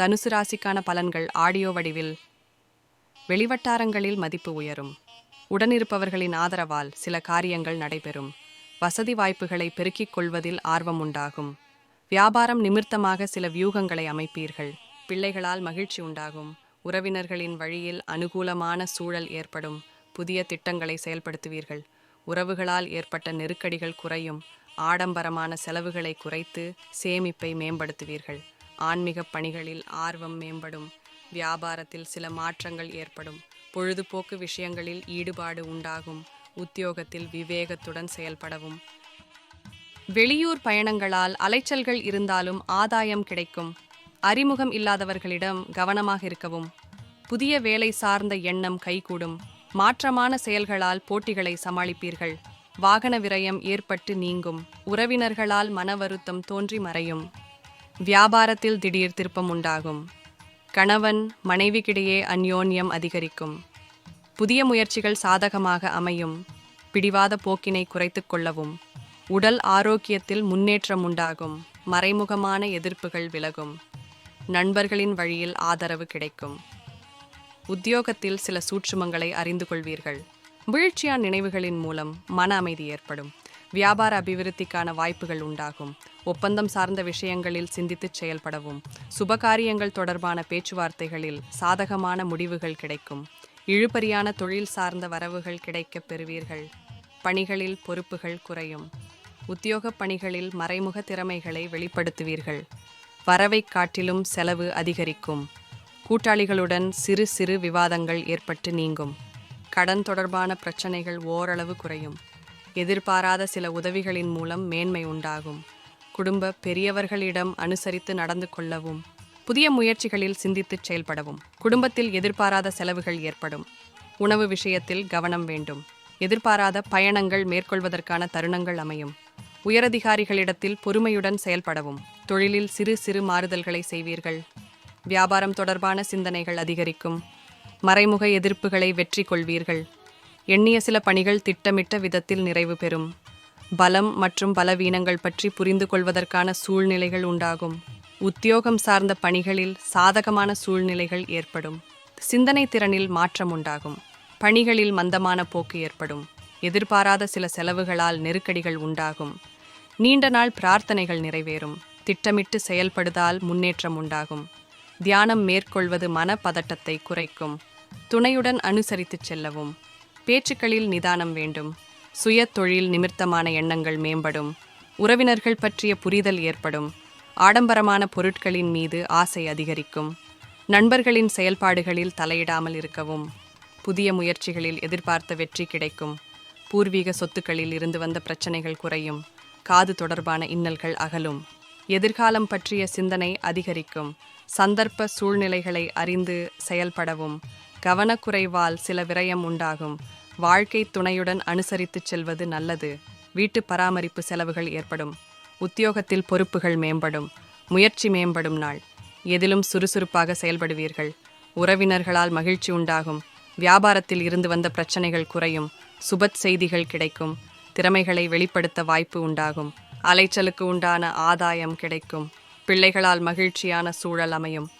தனுசு ராசிக்கான பலன்கள் ஆடியோ வடிவில். வெளிவட்டாரங்களில் மதிப்பு உயரும். உடனிருப்பவர்களின் ஆதரவால் சில காரியங்கள் நடைபெறும். வசதி வாய்ப்புகளை பெருக்கிக் கொள்வதில் ஆர்வம் உண்டாகும். வியாபாரம் நிமித்தமாக சில வியூகங்களை அமைப்பீர்கள். பிள்ளைகளால் மகிழ்ச்சி உண்டாகும். உறவினர்களின் வழியில் அனுகூலமான சூழல் ஏற்படும். புதிய திட்டங்களை செயல்படுத்துவீர்கள். உறவுகளால் ஏற்பட்ட நெருக்கடிகள் குறையும். ஆடம்பரமான செலவுகளை குறைத்து சேமிப்பை மேம்படுத்துவீர்கள். ஆன்மீக பணிகளில் ஆர்வம் மேம்படும். வியாபாரத்தில் சில மாற்றங்கள் ஏற்படும். பொழுதுபோக்கு விஷயங்களில் ஈடுபாடு உண்டாகும். உத்தியோகத்தில் விவேகத்துடன் செயல்படவும். வெளியூர் பயணங்களால் அலைச்சல்கள் இருந்தாலும் ஆதாயம் கிடைக்கும். அறிமுகம் இல்லாதவர்களிடம் கவனமாக இருக்கவும். புதிய வேலை சார்ந்த எண்ணம் கைகூடும். மாற்றமான செயல்களால் போட்டிகளை சமாளிப்பீர்கள். வாகன விரயம் ஏற்பட்டு நீங்கும். உறவினர்களால் மனவருத்தம் தோன்றி மறையும். வியாபாரத்தில் திடீர் திருப்பம் உண்டாகும். கணவன் மனைவிக்கிடையே அந்யோன்யம் அதிகரிக்கும். புதிய முயற்சிகள் சாதகமாக அமையும். பிடிவாத போக்கினை குறைத்துக் கொள்ளவும். உடல் ஆரோக்கியத்தில் முன்னேற்றம் உண்டாகும். மறைமுகமான எதிர்ப்புகள் விலகும். நண்பர்களின் வழியில் ஆதரவு கிடைக்கும். உத்தியோகத்தில் சில சூட்சுமங்களை அறிந்து கொள்வீர்கள். வீழ்ச்சியான நினைவுகளின் மூலம் மன அமைதி ஏற்படும். வியாபார அபிவிருத்திக்கான வாய்ப்புகள் உண்டாகும். ஒப்பந்தம் சார்ந்த விஷயங்களில் சிந்தித்துச் செயல்படவும். சுபகாரியங்கள் தொடர்பான பேச்சுவார்த்தைகளில் சாதகமான முடிவுகள் கிடைக்கும். இழுபறியான தொழில் சார்ந்த வரவுகள் கிடைக்கப் பெறுவீர்கள். பணிகளில் பொறுப்புகள் குறையும். உத்தியோகப் பணிகளில் மறைமுக திறமைகளை வெளிப்படுத்துவீர்கள். வரவை காட்டிலும் செலவு அதிகரிக்கும். கூட்டாளிகளுடன் சிறு சிறு விவாதங்கள் ஏற்பட்டு நீங்கும். கடன் தொடர்பான பிரச்சனைகள் ஓரளவு குறையும். எதிர்பாராத சில உதவிகளின் மூலம் மேன்மை உண்டாகும். குடும்ப பெரியவர்களிடம் அனுசரித்து நடந்து கொள்ளவும். புதிய முயற்சிகளில் சிந்தித்துச் செயல்படவும். குடும்பத்தில் எதிர்பாராத செலவுகள் ஏற்படும். உணவு விஷயத்தில் கவனம் வேண்டும். எதிர்பாராத பயணங்கள் மேற்கொள்வதற்கான தருணங்கள் அமையும். உயரதிகாரிகளிடத்தில் பொறுமையுடன் செயல்படவும். தொழிலில் சிறு சிறு மாறுதல்களை செய்வீர்கள். வியாபாரம் தொடர்பான சிந்தனைகள் அதிகரிக்கும். மறைமுக எதிர்ப்புகளை வெற்றி கொள்வீர்கள். எண்ணிய சில பணிகள் திட்டமிட்ட விதத்தில் நிறைவு பெறும். பலம் மற்றும் பலவீனங்கள் பற்றி புரிந்து கொள்வதற்கான சூழ்நிலைகள் உண்டாகும். உத்தியோகம் சார்ந்த பணிகளில் சாதகமான சூழ்நிலைகள் ஏற்படும். சிந்தனை திறனில் மாற்றம் உண்டாகும். பணிகளில் மந்தமான போக்கு ஏற்படும். எதிர்பாராத சில செலவுகளால் நெருக்கடிகள் உண்டாகும். நீண்ட நாள் பிரார்த்தனைகள் நிறைவேறும். திட்டமிட்டு செயல்படுதால் முன்னேற்றம் உண்டாகும். தியானம் மேற்கொள்வது மன பதட்டத்தை குறைக்கும். துணையுடன் அனுசரித்துச் செல்லவும். பேச்சுக்களில் நிதானம் வேண்டும். சுய தொழில் நிமித்தமான எண்ணங்கள் மேம்படும். உறவினர்கள் பற்றிய புரிதல் ஏற்படும். ஆடம்பரமான பொருட்களின் மீது ஆசை அதிகரிக்கும். நண்பர்களின் செயல்பாடுகளில் தலையிடாமல் இருக்கவும். புதிய முயற்சிகளில் எதிர்பார்த்த வெற்றி கிடைக்கும். பூர்வீக சொத்துக்களில் இருந்து வந்த பிரச்சனைகள் குறையும். காது தொடர்பான இன்னல்கள் அகலும். எதிர்காலம் பற்றிய சிந்தனை அதிகரிக்கும். சந்தர்ப்ப சூழ்நிலைகளை அறிந்து செயல்படவும். கவனக்குறைவால் சில விரயம் உண்டாகும். வாழ்க்கை துணையுடன் அனுசரித்துச் செல்வது நல்லது. வீட்டு பராமரிப்பு செலவுகள் ஏற்படும். உத்தியோகத்தில் பொறுப்புகள் மேம்படும். முயற்சி மேம்படும் நாள். எதிலும் சுறுசுறுப்பாக செயல்படுவீர்கள். உறவினர்களால் மகிழ்ச்சி உண்டாகும். வியாபாரத்தில் இருந்து வந்த பிரச்சனைகள் குறையும். சுபத் செய்திகள் கிடைக்கும். திறமைகளை வெளிப்படுத்த வாய்ப்பு உண்டாகும். அலைச்சலுக்கு உண்டான ஆதாயம் கிடைக்கும். பிள்ளைகளால் மகிழ்ச்சியான சூழல் அமையும்.